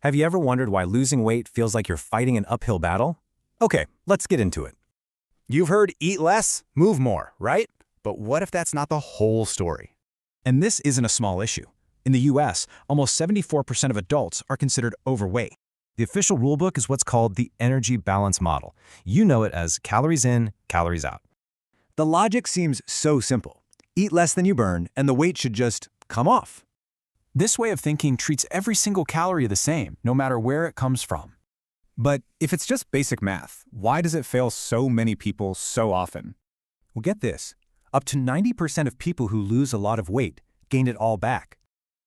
Have you ever wondered why losing weight feels like you're fighting an uphill battle? Okay, let's get into it. You've heard eat less, move more, right? But what if that's not the whole story? And this isn't a small issue. In the US, almost 74% of adults are considered overweight. The official rulebook is what's called the energy balance model. You know it as calories in, calories out. The logic seems so simple. Eat less than you burn, and the weight should just come off. This way of thinking treats every single calorie the same, no matter where it comes from. But if it's just basic math, why does it fail so many people so often? Well, get this. Up to 90% of people who lose a lot of weight gain it all back.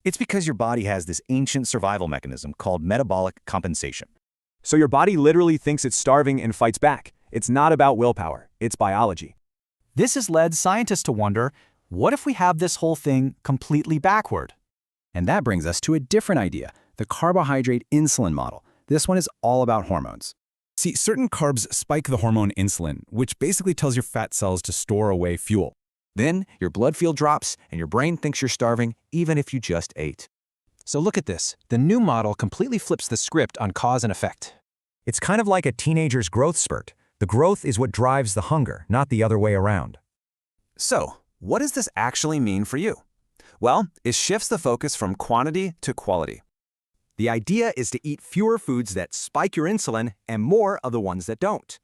It's because your body has this ancient survival mechanism called metabolic compensation. So your body literally thinks it's starving and fights back. It's not about willpower, it's biology. This has led scientists to wonder, what if we have this whole thing completely backward? And that brings us to a different idea, the carbohydrate insulin model. This one is all about hormones. See, certain carbs spike the hormone insulin, which basically tells your fat cells to store away fuel. Then your blood fuel drops and your brain thinks you're starving even if you just ate. So look at this. The new model completely flips the script on cause and effect. It's kind of like a teenager's growth spurt. The growth is what drives the hunger, not the other way around. So, what does this actually mean for you? Well, it shifts the focus from quantity to quality. The idea is to eat fewer foods that spike your insulin and more of the ones that don't.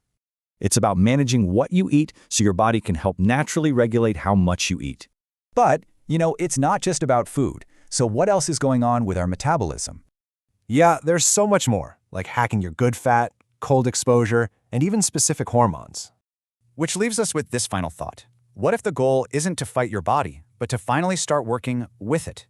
It's about managing what you eat so your body can help naturally regulate how much you eat. But, it's not just about food. So what else is going on with our metabolism? Yeah, there's so much more, like hacking your good fat, cold exposure, and even specific hormones. Which leaves us with this final thought. What if the goal isn't to fight your body, but to finally start working with it?